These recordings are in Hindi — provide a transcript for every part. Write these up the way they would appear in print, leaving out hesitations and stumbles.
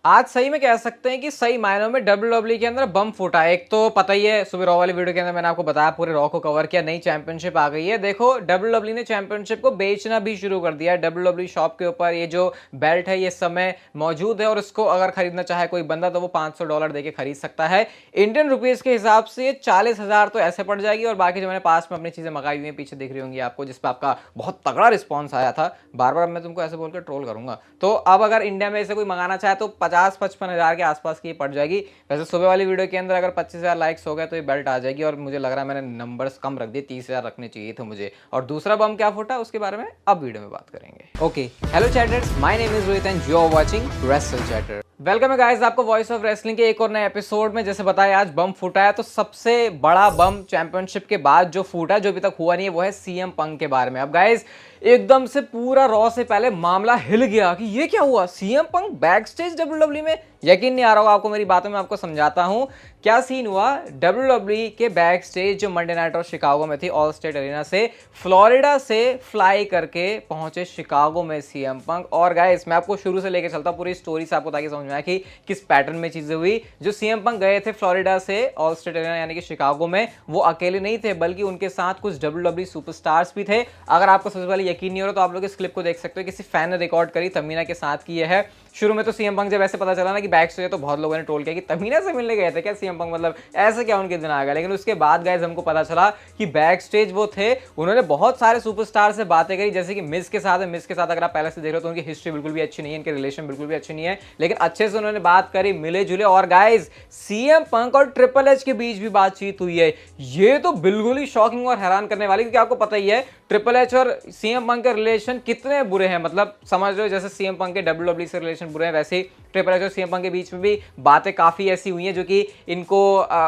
आज सही में कह सकते हैं कि सही मायनों में WWE के अंदर बम फूटा है। एक तो पता ही है, सुबह रॉ वाली वीडियो के अंदर मैंने आपको बताया, पूरे रॉ को कवर किया, नई चैंपियनशिप आ गई है। देखो WWE ने चैंपियनशिप को बेचना भी शुरू कर दिया है। WWE शॉप के ऊपर ये जो बेल्ट है ये समय मौजूद है और इसको अगर खरीदना चाहे कोई बंदा तो वो $500 देके खरीद सकता है। इंडियन रुपीज के हिसाब से 40,000 तो ऐसे पड़ जाएगी। और बाकी जो मैंने पास में अपनी चीजें मंगाई हुई है पीछे दिख रही होंगी आपको, जिसपे आपका बहुत तगड़ा रिस्पॉन्स आया था। बार बार मैं तुमको ऐसे बोलकर ट्रोल करूंगा। तो अब अगर इंडिया में इसे कोई मंगाना चाहे तो 50-55 हजार के आसपास की पड़ जाएगी। वैसे सुबह वाली वीडियो के अंदर अगर 25,000 लाइक्स हो गए तो ये बेल्ट आ जाएगी। और मुझे लग रहा है मैंने नंबर्स कम रख दिए, 30,000 रखने चाहिए थे मुझे। और दूसरा बम क्या फूटा उसके बारे में अब वीडियो में बात करेंगे। Okay, hello chatters, my name is Rohit and you are watching Wrestle Chatter. Welcome है गाइस आपको वॉइस ऑफ रेसलिंग के एक और नए एपिसोड में। जैसे बताया आज बम फूटा है, तो सबसे बड़ा बम चैंपियनशिप के बाद जो फूटा, जो अभी तक हुआ नहीं है, वो है सीएम पंक के बारे में। अब गाइस एकदम से पूरा रॉ से पहले मामला हिल गया कि ये क्या हुआ, CM Punk backstage WWE में। यकीन नहीं आ रहा होगा आपको मेरी बातों में, आपको समझाता हूं क्या सीन हुआ। डब्ल्यूडब्ल्यू के बैक स्टेज जो मंडे नाइट और शिकागो में थी, ऑल स्टेट अरीना से फ्लोरिडा से फ्लाई करके पहुंचे शिकागो में सीएम पंक। और गाइस मैं आपको शुरू से लेके चलता हूं पूरी स्टोरी से, आपको ताकि समझ में आए कि किस पैटर्न में चीजें हुई। जो सीएम पंक गए थे फ्लोरिडा से ऑल स्टेट अरीना यानी कि शिकागो में, वो अकेले नहीं थे बल्कि उनके साथ कुछ डब्ल्यूडब्ल्यू सुपरस्टार्स भी थे। अगर आपको सबसे पहले यकीन नहीं हो रहा तो आप लोग इस क्लिप को देख सकते हो, किसी फैन ने रिकॉर्ड करी, तमीना के साथ की है। शुरू में तो सीएम पंक जब ऐसे पता चला ना कि बैक स्टेज, तो बहुत लोगों ने ट्रोल किया कि तमीना से मिलने गए थे क्या सीएम पंक, मतलब ऐसे क्या उनके दिन आ गया। लेकिन उसके बाद गाइस हमको पता चला कि बैक स्टेज वो थे, उन्होंने बहुत सारे सुपरस्टार से बातें करी, जैसे कि मिस के साथ है। मिस के साथ अगर आप पहले से देख रहे हो तो उनकी हिस्ट्री बिल्कुल भी अच्छी नहीं है, इनके रिलेशन बिल्कुल भी अच्छी नहीं है, लेकिन अच्छे से उन्होंने बात करी, मिले जुले। और गाइस सीएम पंक और ट्रिपल एच के बीच भी बातचीत हुई है। ये तो बिल्कुल ही शॉकिंग और हैरान करने वाली, क्योंकि आपको पता ही है ट्रिपल एच और सीएम पंक के रिलेशन कितने बुरे हैं। मतलब समझ लो जैसे सीएम पंक के डब्ल्यूडब्ल्यू से रिलेशन बुरे हैं, वैसे ही ट्रिपल एच और सीएम पंक के बीच में भी बातें काफी ऐसी हुई हैं जो कि इनको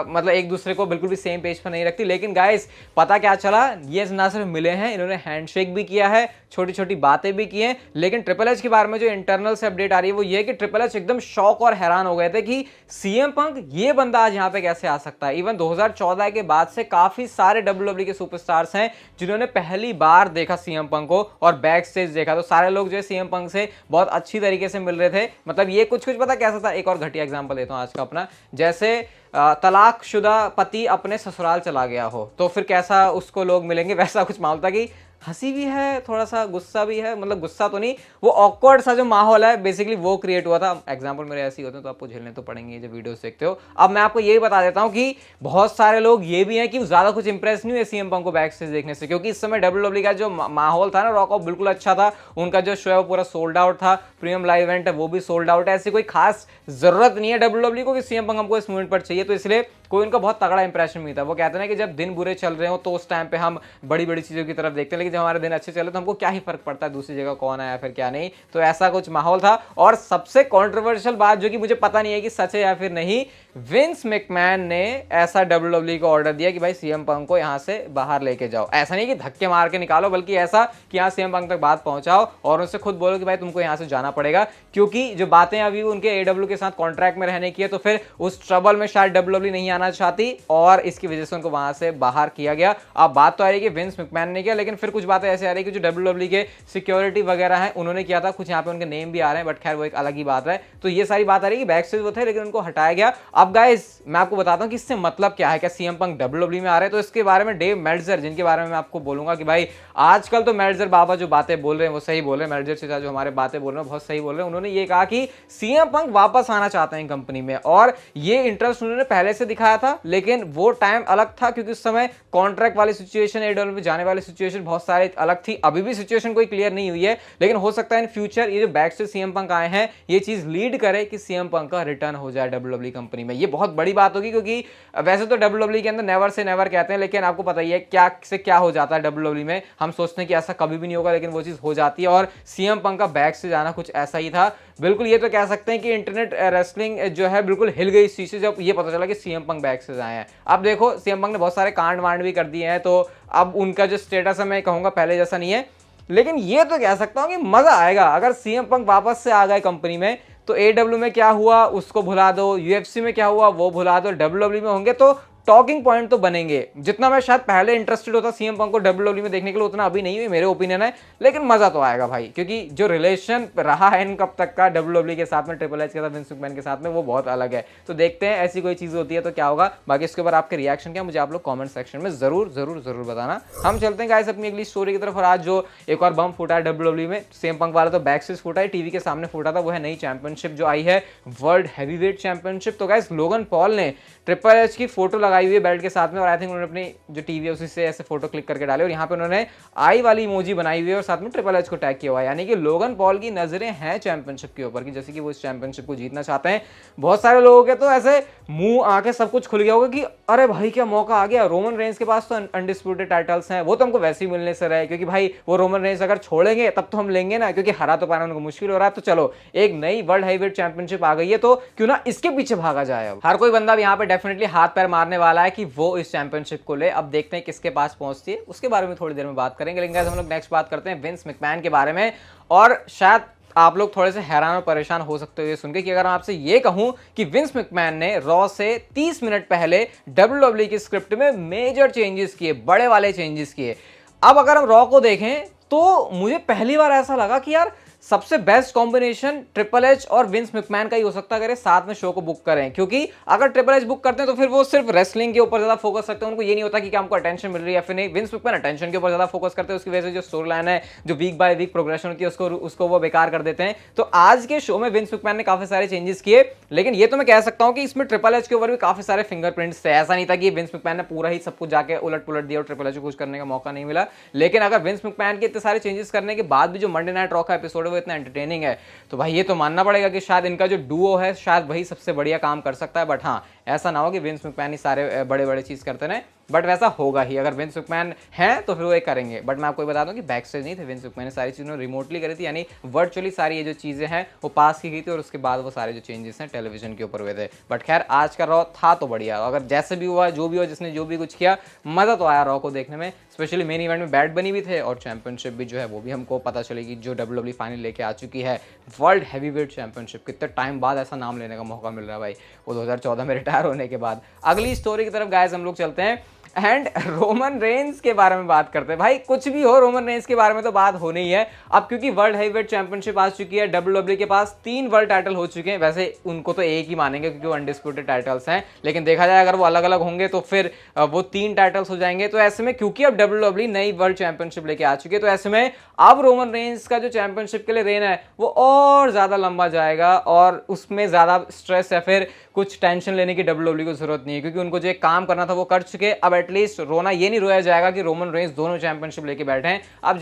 मतलब एक दूसरे को बिल्कुल भी सेम पेज पर नहीं रखती। लेकिन गाइस पता क्या चला, ये ना सिर्फ मिले हैं, इन्होंने हैंडशेक भी किया है, छोटी छोटी बातें भी की हैं। लेकिन ट्रिपल एच के बारे में जो इंटरनल से अपडेट आ रही है वो ये कि ट्रिपल एच एकदम शॉक और हैरान हो गए थे कि सीएम पंक ये बंदा आज यहाँ पे कैसे आ सकता है। इवन 2014 के बाद से काफी सारे डब्ल्यूडब्ल्यू के सुपरस्टार्स हैं जिन्होंने पहली बार देखा सीएम पंक को और बैक स्टेज देखा। तो सारे लोग जो है सीएम पंक से बहुत अच्छी तरीके से मिल रहे थे। मतलब ये कुछ पता कैसा था, एक और घटिया एग्जांपल देता हूं आज का अपना। जैसे तलाकशुदा पति अपने ससुराल चला गया हो तो फिर कैसा उसको लोग मिलेंगे, वैसा कुछ माहौल था कि हंसी भी है, थोड़ा सा गुस्सा भी है, मतलब गुस्सा तो नहीं, वो ऑकवर्ड सा जो माहौल है बेसिकली वो क्रिएट हुआ था। एग्जांपल मेरे ऐसे ही होते हैं तो आपको झेलने तो पड़ेंगे जब वीडियोस देखते हो। अब मैं आपको यही बता देता हूं कि बहुत सारे लोग ये भी हैं कि ज्यादा कुछ इंप्रेस नहीं हुए सीएम पंक को बैक स्टेज देखने से, क्योंकि इस समय डब्ल्यूडब्ल्यू का जो माहौल था ना रॉक ऑफ, बिल्कुल अच्छा था। उनका जो शो है वो पूरा सोल्ड आउट था, प्रीमियम लाइव इवेंट है वो भी सोल्ड आउट है। ऐसी कोई खास जरूरत नहीं है डब्ल्यूडब्ल्यू को कि सीएम पंक हमको इस मूवमेंट पर चाहिए, तो इसलिए कोई उनका बहुत तगड़ा इंप्रेशन भी था। वो कहते हैं ना कि जब दिन बुरे चल रहे हो तो उस टाइम पे हम बड़ी बड़ी चीजों की तरफ देखते हैं, लेकिन जब हमारे दिन अच्छे चले तो हमको क्या ही फर्क पड़ता है दूसरी जगह कौन आया फिर क्या नहीं। तो ऐसा कुछ माहौल था। और सबसे कंट्रोवर्शियल बात जो कि मुझे पता नहीं है कि सच है या फिर नहीं, विंस मैकमैन ने ऐसा डब्ल्यूडब्ल्यू को ऑर्डर दिया कि भाई सीएम पंक को यहां से बाहर लेके जाओ। ऐसा नहीं कि धक्के मार के निकालो, बल्कि ऐसा कि यहां सीएम पंक तक बात पहुंचाओ और उनसे खुद बोलो कि भाई तुमको यहां से जाना पड़ेगा, क्योंकि जो बातें अभी उनके एडब्ल्यू के साथ कॉन्ट्रैक्ट में रहने की है, तो फिर उस ट्रबल में शायद डब्ल्यूडब्ल्यू नहीं आना चाहती और इसकी वजह से उनको वहां से बाहर किया गया। अब बात तो आ रही है कि विंस मैकमैन ने किया, लेकिन फिर कुछ बातें ऐसे आ रही है कि जो डब्ल्यूडब्ल्यू के सिक्योरिटी वगैरह हैं उन्होंने किया था। कुछ यहाँ पे उनके नेम भी आ रहे हैं, बट खैर वो एक अलग ही बात है। तो ये सारी बात आ रही है कि बैक स्टेज वो थे लेकिन उनको हटाया गया। अब गाइस मैं आपको बताता हूं कि इससे मतलब क्या है, क्या सीएम पंक डब्ल्यूडब्ल्यू में आ रहे हैं। तो इसके बारे में डेव मेल्ट्जर, जिनके बारे में मैं आपको बोलूंगा कि भाई आजकल तो मेल्ट्जर बाबा जो बातें बोल रहे हैं वो सही बोल रहे हैं, मेल्ट्जर से जो हमारे बातें बोल रहे हैं बहुत सही बोल रहे हैं। उन्होंने ये कहा कि सीएम पंक वापस आना चाहते हैं कंपनी में, और ये इंटरेस्ट उन्होंने पहले से दिखाया था, लेकिन वो टाइम अलग था क्योंकि उस समय कॉन्ट्रैक्ट वाली सिचुएशन, एडब्ल्यूडब्ल्यू में जाने वाली सिचुएशन बहुत सारे अलग थी। अभी भी सिचुएशन कोई क्लियर नहीं हुई है, लेकिन हो सकता है इन फ्यूचर ये जो बैक से सीएम पंक आए हैं ये चीज लीड करे कि सीएम पंक का रिटर्न हो जाए डब्ल्यूडब्ल्यू कंपनी में। ये बहुत बड़ी बात होगी, क्योंकि वैसे तो डब्ल्यूडब्ल्यू के अंदर नेवर से नेवर कहते हैं, लेकिन आपको पता ही है क्या से क्या हो जाता है डब्ल्यूडब्ल्यू में। हम सोचते हैं कि ऐसा कभी भी नहीं होगा, लेकिन वो चीज हो जाती है। और सीएम पंक का बैक से जाना कुछ ऐसा ही था। बिल्कुल ये तो कह सकते हैं कि इंटरनेट रेसलिंग जो है बिल्कुल हिल गई इस चीज से जब ये पता चला कि सीएम पंक बैक से आए हैं। अब देखो सीएम पंक ने बहुत सारे कांड वांड भी कर दिए हैं, तो अब उनका जो स्टेटस है मैं कहूंगा पहले जैसा नहीं है। लेकिन ये तो कह सकता हूं कि मजा आएगा अगर सीएम पंक वापस से आ गए कंपनी में। तो एडब्ल्यू में क्या हुआ उसको भुला दो, यूएफसी में क्या हुआ वो भुला दो, डब्ल्यूडब्ल्यू में होंगे तो टॉकिंग पॉइंट तो बनेंगे। जितना मैं शायद पहले इंटरेस्टेड होता सीएम पंक को डब्ल्यूडब्ल्यू में देखने के लिए, उतना अभी नहीं हुई, मेरे ओपिनियन है, लेकिन मजा तो आएगा भाई, क्योंकि जो रिलेशन रहा है इनकब तक का डब्ल्यूडब्ल्यू के साथ में, ट्रिपल एच के साथ, विंस मैकमैन के साथ में, वो बहुत अलग है। तो देखते हैं ऐसी कोई चीज होती है तो क्या होगा। बाकी इसके ऊपर आपके रिएक्शन क्या, मुझे आप लोग कमेंट सेक्शन में जरूर जरूर जरूर बताना। हम चलते हैं गाइस अपनी अगली स्टोरी की तरफ। और आज जो एक और बम फूटा है डब्ल्यूडब्ल्यू में, सीएम पंक वाला तो बैक से फूटा है, टीवी के सामने फूटा था, वो है नई चैंपियनशिप जो आई है, वर्ल्ड हैवीवेट चैंपियनशिप। तो गाइस लोगन पॉल ने ट्रिपल एच की फोटो लगाई हुई है बेल्ट के साथ में, और आई थिंक उन्होंने अपनी जो टीवी है उसी से ऐसे फोटो क्लिक करके डाले, और यहाँ पे उन्होंने आई वाली इमोजी बनाई हुई है और साथ में ट्रिपल एच को टैग किया हुआ है। यानी कि लोगन पॉल की नजरें हैं चैंपियनशिप के ऊपर, कि जैसे कि वो इस चैंपियनशिप को जीतना चाहते हैं। बहुत सारे लोगों के तो ऐसे मुंह आके सब कुछ खुल गया होगा कि अरे भाई क्या मौका आ गया, रोमन रेंस के पास तो अनडिस्प्यूटेड टाइटल्स हैं, वो तो हमको वैसे ही मिलने से रहे, क्योंकि भाई वो रोमन रेंस अगर छोड़ेंगे तब तो हम लेंगे ना, क्योंकि हरा तो पाना उनको मुश्किल हो रहा है। तो चलो एक नई वर्ल्ड हैवीवेट चैंपियनशिप आ गई है, तो क्यों ना इसके पीछे भागा जाए। अब हर कोई बंदा यहाँ पे डेफिनेटली हाथ पैर मारने वाला है कि वो इस चैंपियनशिप को ले। अब देखते हैं किसके पास पहुंचती है, उसके बारे में थोड़ी देर में बात करेंगे। लेकिन हम लोग नेक्स्ट बात करते हैं विंस मैकमैन के बारे में। और शायद आप लोग थोड़े से हैरान और परेशान हो सकते हो ये सुन के कि अगर मैं आपसे ये कहूं कि विंस मैकमैन ने रॉ से 30 मिनट पहले डब्ल्यूडब्ल्यू की स्क्रिप्ट में मेजर चेंजेस किए, बड़े वाले चेंजेस किए। अब अगर हम रॉ को देखें तो मुझे पहली बार ऐसा लगा कि यार सबसे बेस्ट कॉम्बिनेशन ट्रिपल एच और विंस मैकमैन का ही हो सकता है अगर साथ में शो को बुक करें, क्योंकि अगर ट्रिपल एच बुक करते हैं तो फिर वो सिर्फ रेसलिंग के ऊपर ज्यादा फोकस करते हैं, उनको ये नहीं होता कि हमको अटेंशन मिल रही है या फिर नहीं। विंस मैकमैन अटेंशन के ऊपर ज्यादा फोकस करते हैं, उसकी वजह से जो स्टोरी लाइन है, जो वीक बाय वीक प्रोग्रेशन होती है, उसको वो बेकार कर देते हैं। तो आज के शो में विंस मैकमैन ने काफी सारे चेंजेस किए, लेकिन ये तो मैं कह सकता हूं कि इसमें ट्रिपल एच के ऊपर भी काफी सारे फिंगरप्रिंट्स थे। ऐसा नहीं था कि विंस मैकमैन ने पूरा ही सब कुछ जाके उलट पुलट दिया और ट्रिपल एच को कुछ करने का मौका नहीं मिला। लेकिन अगर विंस मैकमैन के इतने सारे चेंजेस करने के बाद भी जो मंडे नाइट रॉ का एपिसोड है वो इतना एंटरटेनिंग है, तो भाई ये तो मानना पड़ेगा कि शायद इनका जो डुओ है शायद वही सबसे बढ़िया काम कर सकता है। बट हाँ, ऐसा ना हो कि विंस मैकमैन ही सारे बड़े बड़े चीज करते रहे, बट वैसा होगा ही। अगर विंस मैकमैन है तो फिर वो एक करेंगे। बट मैं आपको बता दूं कि बैक स्टेज नहीं थे, विंस मैकमैन ने सारी चीज़ें रिमोटली करी थी, यानी वर्चुअली सारी ये जो चीज़ें हैं वो पास की गई थी, और उसके बाद वो सारे जो चेंजेस हैं टेलीविजन के ऊपर हुए थे। बट खैर आज का रॉ था तो बढ़िया, अगर जैसे भी हुआ, जो भी हुआ, जिसने जो भी कुछ किया, मज़ा तो आया रॉ को देखने में। स्पेशली मेन इवेंट में बैड बनी भी थे, और चैंपियनशिप भी जो है वो भी हमको पता चलेगी, जो डब्ल्यूडब्ल्यू फाइनल लेके आ चुकी है, वर्ल्ड हैवीवेट चैंपियनशिप। कितने टाइम बाद ऐसा नाम लेने का मौका मिल रहा है भाई, वो 2014 में रिटायर होने के बाद। अगली स्टोरी की तरफ गाइस हम लोग चलते हैं एंड रोमन रेंस के बारे में बात करते हैं। भाई कुछ भी हो, रोमन रेंस के बारे में तो बात होनी ही है अब, क्योंकि वर्ल्ड हैवीवेट चैंपियनशिप आ चुकी है। डब्ल्यूडब्ल्यू के पास 3 वर्ल्ड टाइटल हो चुके हैं, वैसे उनको तो एक ही मानेंगे क्योंकि वो अनडिस्प्यूटेड टाइटल्स हैं, लेकिन देखा जाए अगर वो अलग अलग होंगे तो फिर वो 3 टाइटल्स हो जाएंगे। तो ऐसे में क्योंकि अब डब्ल्यूडब्ल्यू नई वर्ल्ड चैंपियनशिप लेके आ चुकी है, तो ऐसे में अब रोमन रेंस का जो चैंपियनशिप के लिए रेन है वो और ज्यादा लंबा जाएगा, और उसमें ज्यादा स्ट्रेस या फिर कुछ टेंशन लेने की डब्ल्यूडब्ल्यू को जरूरत नहीं है, क्योंकि उनको जो काम करना था वो कर चुके। अब एटलीस्ट रोना ये नहीं रोया जाएगा कि रोमन रेंस दोनों चैंपियनशिप लेके बैठे हैं। अब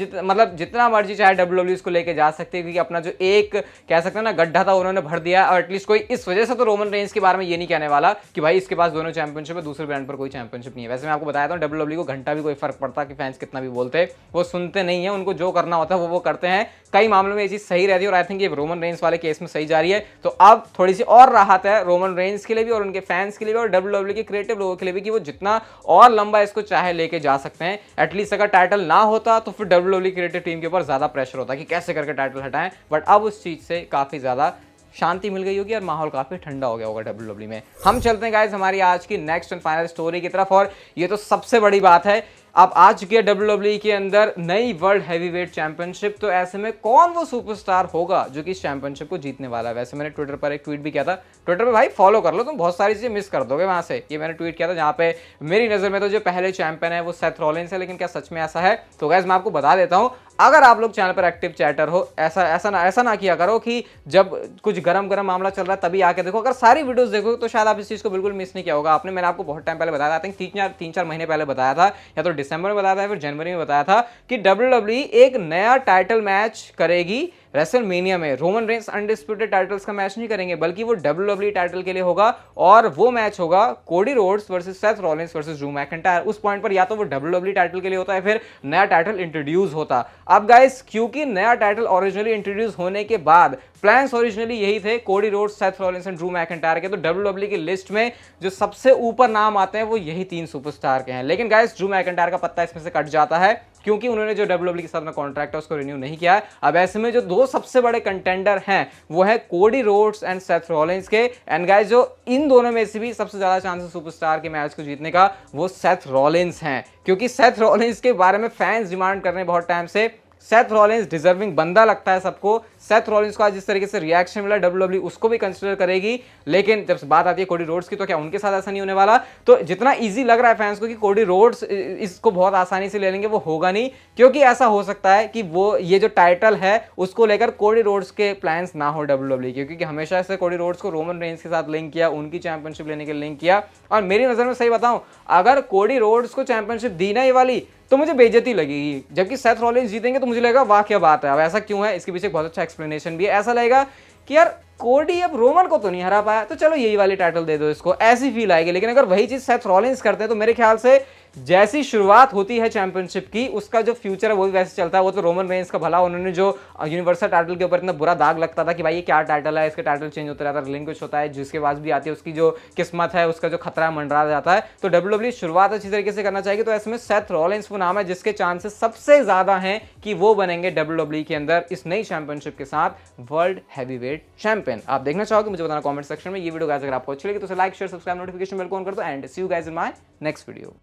जितना मर्जी चाहे डब्ल्यूडब्ल्यू इसको लेके जा सकते हैं, क्योंकि अपना जो एक कह सकते हैं ना गड्ढा था उन्होंने भर दिया। और एटलीस्ट कोई इस वजह से तो रोमन रेंस के बारे में ये नहीं कहने वाला कि भाई इसके पास दोनों चैंपियनशिप है, दूसरे ब्रांड पर कोई चैंपियनशिप नहीं है। वैसे मैं आपको बताया था डब्ल्यूडब्ल्यू को घंटा भी कोई फर्क पड़ता कि फैंस कितना भी बोलते, वो सुनते नहीं है, उनको जो करना होता है वो करते हैं। कई मामलों में ये चीज सही रहती है, और आई थिंक ये रोमन रेंस वाले केस में सही जा रही है। तो अब थोड़ी सी और राहत है रोमन रेंस के लिए भी, और उनके फैंस के लिए भी, और डब्ल्यूडब्ल्यू के क्रिएटिव लोगों के लिए भी, कि वो जितना और लंबा इसको चाहे लेके जा सकते हैं। एटलीस्ट अगर टाइटल ना होता तो फिर डब्ल्यूडब्ल्यू क्रिएटिव टीम के ऊपर ज्यादा प्रेशर होता कि कैसे करके टाइटल हटाएं, बट अब उस चीज से काफी ज्यादा शांति मिल गई होगी और माहौल काफी ठंडा हो गया होगा डब्ल्यूडब्ल्यू में। हम चलते हैं गाइस हमारी आज की नेक्स्ट एंड फाइनल स्टोरी की तरफ, और ये तो सबसे बड़ी बात है, अब आ चुकी है डब्ल्यूडब्ल्यू के अंदर नई वर्ल्ड हैवीवेट चैंपियनशिप। तो ऐसे में कौन वो सुपरस्टार होगा जो कि इस चैंपियनशिप को जीतने वाला है। वैसे मैंने ट्विटर पर एक ट्वीट भी किया था, ट्विटर पे भाई फॉलो कर लो, तुम बहुत सारी चीजें मिस कर दोगे वहां से। ये मैंने ट्वीट किया था जहां पे मेरी नजर में तो जो पहले चैंपियन है वो सेथ रॉलिंस है, लेकिन क्या सच में ऐसा है? तो गाइस मैं आपको बता देता हूं, अगर आप लोग चैनल पर एक्टिव चैटर हो, ऐसा ना किया करो कि जब कुछ गरम मामला चल रहा है तभी आके देखो। अगर सारी वीडियोस देखोगे तो शायद आप इस चीज को बिल्कुल मिस नहीं किया होगा आपने। मैंने आपको बहुत टाइम पहले बताया था, 3-4 महीने पहले बताया था, या तो दिसंबर में बताया था फिर जनवरी में बताया था, कि डब्ल्यूडब्ल्यू एक नया टाइटल मैच करेगी रेसलमेनिया में। रोमन रेंस अनडिस्प्यूटेड टाइटल्स का मैच नहीं करेंगे, बल्कि वो डब्ल्यूडब्ल्यू टाइटल के लिए होगा, और वो मैच होगा Cody Rhodes versus Seth Rollins versus Drew McIntyre. उस पॉइंट पर या तो वो डब्ल्यूडब्ल्यू टाइटल के लिए होता है, फिर नया टाइटल इंट्रोड्यूस होता। अब गाइस क्योंकि नया टाइटल ओरिजिनली इंट्रोड्यूस होने के बाद प्लान्स ओरिजिनली यही थे, Cody Rhodes, Seth Rollins and Drew McIntyre के। तो डब्ल्यूडब्ल्यूई की लिस्ट में जो सबसे ऊपर नाम आते हैं वो यही 3 सुपरस्टार के हैं। लेकिन गाइस ड्रू मैकिंटायर का पत्ता इसमें से कट जाता है क्योंकि उन्होंने जो डब्ल्यूडब्ल्यूई के साथ में कॉन्ट्रैक्ट है उसको रिन्यू नहीं किया है। अब ऐसे में जो 2 सबसे बड़े कंटेंडर हैं वो है Cody Rhodes and Seth Rollins के। एंड गाइस जो इन दोनों में से भी सबसे ज्यादा चांसेस सुपरस्टार के मैच को जीतने का वो सेथ रॉलिंस हैं, क्योंकि सेथ रॉलिंस के बारे में फैंस डिमांड कर रहे हैं बहुत टाइम से। सेथ रॉलिंस डिजर्विंग बंदा लगता है सबको। सेथ रॉलिंस को आज जिस तरीके से रिएक्शन मिला डब्ल्यूडब्ल्यूई उसको भी कंसीडर करेगी, लेकिन जब बात आती है कोडी रोड्स की तो क्या उनके साथ ऐसा नहीं होने वाला। तो जितना इजी लग रहा है फैंस को कि कोडी रोड्स इसको बहुत आसानी से ले लेंगे, वो होगा नहीं, क्योंकि ऐसा हो सकता है कि वो ये जो टाइटल है उसको लेकर कोडी रोड्स के प्लान्स ना हो डब्ल्यूडब्ल्यूई के, क्योंकि हमेशा से कोडी रोड्स को रोमन रेंज के साथ लिंक किया, उनकी चैंपियनशिप लेने के लिए लिंक किया। और मेरी नजर में सही बताऊं, अगर कोडी रोड्स को चैंपियनशिप दी ना ये वाली तो मुझे बेइज्जती लगेगी, जबकि सेथ रॉलिंस जीतेंगे तो मुझे लगेगा वाह क्या बात है। अब ऐसा क्यों है, इसके पीछे बहुत अच्छा एक्सप्लेनेशन भी है। ऐसा लगेगा कि यार कोडी अब रोमन को तो नहीं हरा पाया तो चलो यही वाली टाइटल दे दो इसको, ऐसी फील आएगी। लेकिन अगर वही चीज सेथ रॉलिंस करते हैं तो मेरे ख्याल से जैसी शुरुआत होती है चैंपियनशिप की उसका जो फ्यूचर है वो भी वैसे चलता है। वो तो रोमन रेंस का भला, उन्होंने जो यूनिवर्सल टाइटल के ऊपर इतना बुरा दाग लगता था कि भाई ये क्या टाइटल है, इसके टाइटल चेंज होते रहता है, रिलिंक्विश होता है, जिसके पास भी आती है उसकी जो किस्मत है उसका जो खतरा मंडरा जाता है। तो डब्ल्यूडब्ल्यूई शुरुआत अच्छी तरीके से करना चाहिए। तो ऐसे में सेथ रॉलिंस वो नाम है जिसके चांसेस सबसे ज्यादा हैं कि वो बनेंगे डब्ल्यूडब्ल्यूई के अंदर इस नई चैंपियनशिप के साथ वर्ल्ड हैवीवेट चैंपियन। आप देखना चाहोगे मुझे बताना कमेंट सेक्शन में। ये वीडियो गाइस अगर आपको अच्छी लगी तो like share subscribe notification bell को ऑन कर दो and see you guys in my next video.